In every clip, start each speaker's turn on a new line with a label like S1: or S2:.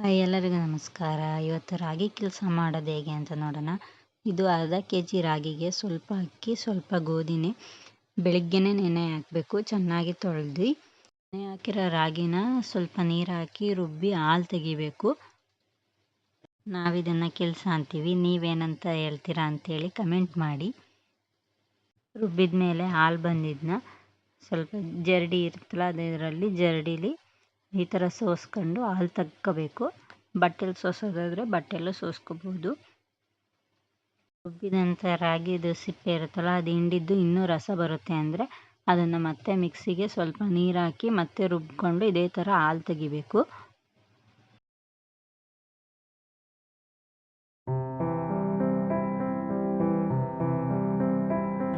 S1: ಎಲ್ಲರಿಗೂ ನಮಸ್ಕಾರ. ಇವತ್ತು ರಾಗಿ ಕೆಲಸ ಮಾಡೋದು ಹೇಗೆ ಅಂತ ನೋಡೋಣ. ಇದು ಅರ್ಧ ಕೆಜಿ ರಾಗಿಗೆ ಸ್ವಲ್ಪ ಅಕ್ಕಿ, ಸ್ವಲ್ಪ ಗೋಧಿನೇ ಬೆಳಿಗ್ಗೆನೇ ನೆನೆ ಹಾಕಬೇಕು. ಚೆನ್ನಾಗಿ ತೊಳೆದು ನೆನೆ ಹಾಕಿರೋ ರಾಗಿನ ಸ್ವಲ್ಪ ನೀರು ಹಾಕಿ ರುಬ್ಬಿ ಹಾಲು ತೆಗಿಬೇಕು. ನಾವಿದನ್ನು ಕೆಲಸ ಅಂತೀವಿ, ನೀವೇನಂತ ಹೇಳ್ತೀರಾ ಅಂತೇಳಿ ಕಮೆಂಟ್ ಮಾಡಿ. ರುಬ್ಬಿದ ಮೇಲೆ ಹಾಲು ಬಂದಿದ್ದನ್ನ ಸ್ವಲ್ಪ ಜರಡಿ ಇರುತ್ತಲ್ಲ, ಅದರಲ್ಲಿ ಜರಡಿಲಿ ಈ ಥರ ಸೋಸ್ಕೊಂಡು ಹಾಲು ತಕ್ಕೋಬೇಕು. ಬಟ್ಟೆಲಿ ಸೋಸೋದಾದರೆ ಬಟ್ಟೆಲ್ಲೂ ಸೋಸ್ಕೋಬೋದು. ರುಬ್ಬಿದಂಥ ರಾಗಿದು ಸಿಪ್ಪೆ ಇರುತ್ತಲ್ಲ, ಅದು ಹಿಂಡಿದ್ದು ಇನ್ನೂ ರಸ ಬರುತ್ತೆ ಅಂದರೆ ಅದನ್ನು ಮತ್ತೆ ಮಿಕ್ಸಿಗೆ ಸ್ವಲ್ಪ ನೀರು ಹಾಕಿ ಮತ್ತೆ ರುಬ್ಕೊಂಡು ಇದೇ ಥರ ಹಾಲು ತೆಗಿಬೇಕು.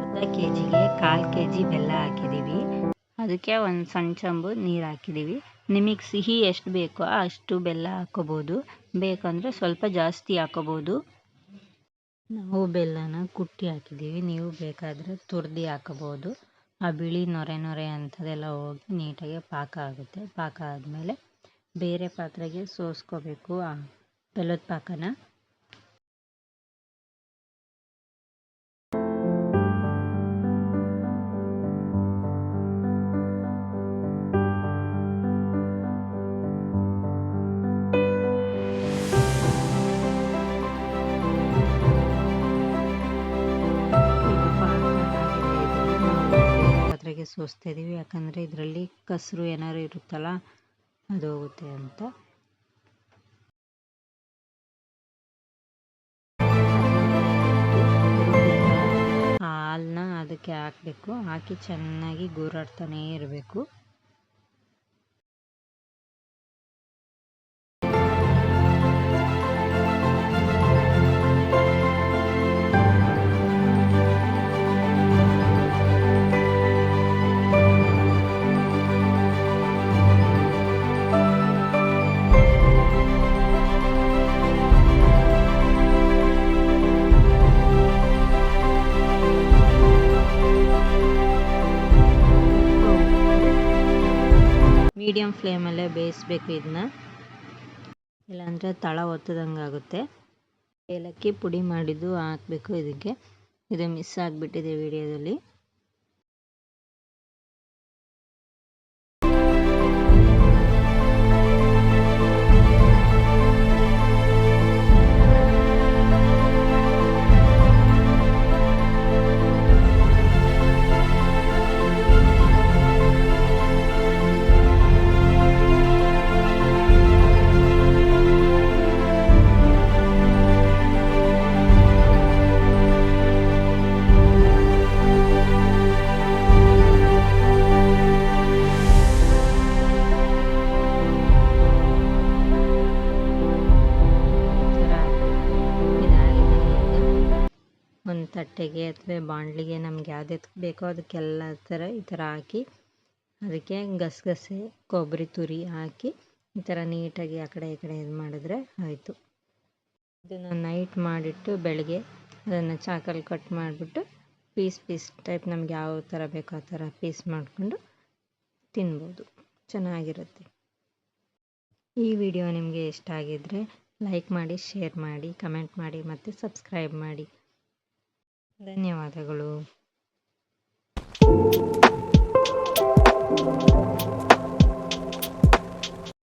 S1: ಅರ್ಧ ಕೆ ಜಿಗೆ 1/4 kg ಬೆಲ್ಲ ಹಾಕಿದ್ದೀವಿ. ಅದಕ್ಕೆ ಒಂದು ಸಣ್ಣ ಚಂಬು ನೀರು ಹಾಕಿದ್ದೀವಿ. ನಿಮಗೆ ಸಿಹಿ ಎಷ್ಟು ಬೇಕೋ ಅಷ್ಟು ಬೆಲ್ಲ ಹಾಕೋಬೋದು, ಬೇಕಂದರೆ ಸ್ವಲ್ಪ ಜಾಸ್ತಿ ಹಾಕೋಬೋದು. ನಾವು ಬೆಲ್ಲನ ಕುಟ್ಟಿ ಹಾಕಿದ್ದೀವಿ, ನೀವು ಬೇಕಾದರೆ ತುರ್ದು ಹಾಕೋಬೋದು. ಆ ಬಿಳಿ ನೊರೆ ಅಂಥದ್ದೆಲ್ಲ ಹೋಗಿ ನೀಟಾಗಿ ಪಾಕ ಆಗುತ್ತೆ. ಪಾಕ ಆದಮೇಲೆ ಬೇರೆ ಪಾತ್ರೆಗೆ ಸೋಸ್ಕೋಬೇಕು ಆ ಬೆಲ್ಲದ ಪಾಕನ. ಪಾತ್ರೆಗೆ ಸೋಸ್ತಾ ಇದ್ದೀವಿ, ಯಾಕಂದರೆ ಇದರಲ್ಲಿ ಕಸರು ಏನಾದ್ರು ಇರುತ್ತಲ್ಲ ಅದು ಹೋಗುತ್ತೆ ಅಂತ. ಹಾಲನ್ನ ಅದಕ್ಕೆ ಹಾಕಬೇಕು, ಹಾಕಿ ಚೆನ್ನಾಗಿ ಗೂರಾಡ್ತಾನೇ ಇರಬೇಕು. ಮೀಡಿಯಮ್ ಫ್ಲೇಮಲ್ಲೇ ಬೇಯಿಸ್ಬೇಕು ಇದನ್ನ, ಇಲ್ಲಾಂದರೆ ತಳ ಒತ್ತದಂಗೆ ಆಗುತ್ತೆ. ಏಲಕ್ಕಿ ಪುಡಿ ಮಾಡಿದ್ದು ಹಾಕಬೇಕು ಇದಕ್ಕೆ, ಇದು ಮಿಸ್ ಆಗಿಬಿಟ್ಟಿದೆ ವಿಡಿಯೋದಲ್ಲಿ. ಒಂದು ತಟ್ಟೆಗೆ ಅಥವಾ ಬಾಣಲಿಗೆ ನಮ್ಗೆ ಯಾವ್ದು ಬೇಕೋ ಅದಕ್ಕೆಲ್ಲ ಈ ಥರ ಹಾಕಿ ಅದಕ್ಕೆ ಗಸಗಸೆ, ಕೊಬ್ಬರಿ ತುರಿ ಹಾಕಿ ಈ ಥರ ನೀಟಾಗಿ ಆ ಕಡೆ ಈ ಕಡೆ ಇದು ಮಾಡಿದ್ರೆ ಆಯಿತು. ಇದನ್ನು ನೈಟ್ ಮಾಡಿಟ್ಟು ಬೆಳಗ್ಗೆ ಅದನ್ನು ಚಾಕಲ್ಲಿ ಕಟ್ ಮಾಡಿಬಿಟ್ಟು ಪೀಸ್ ಟೈಪ್ ನಮ್ಗೆ ಯಾವ ಥರ ಬೇಕೋ ಆ ಥರ ಪೀಸ್ ಮಾಡಿಕೊಂಡು ತಿನ್ಬೋದು, ಚೆನ್ನಾಗಿರುತ್ತೆ. ಈ ವಿಡಿಯೋ ನಿಮಗೆ ಇಷ್ಟ ಆಗಿದ್ದರೆ ಲೈಕ್ ಮಾಡಿ, ಶೇರ್ ಮಾಡಿ, ಕಮೆಂಟ್ ಮಾಡಿ ಮತ್ತು ಸಬ್ಸ್ಕ್ರೈಬ್ ಮಾಡಿ. ಧನ್ಯವಾದಗಳು.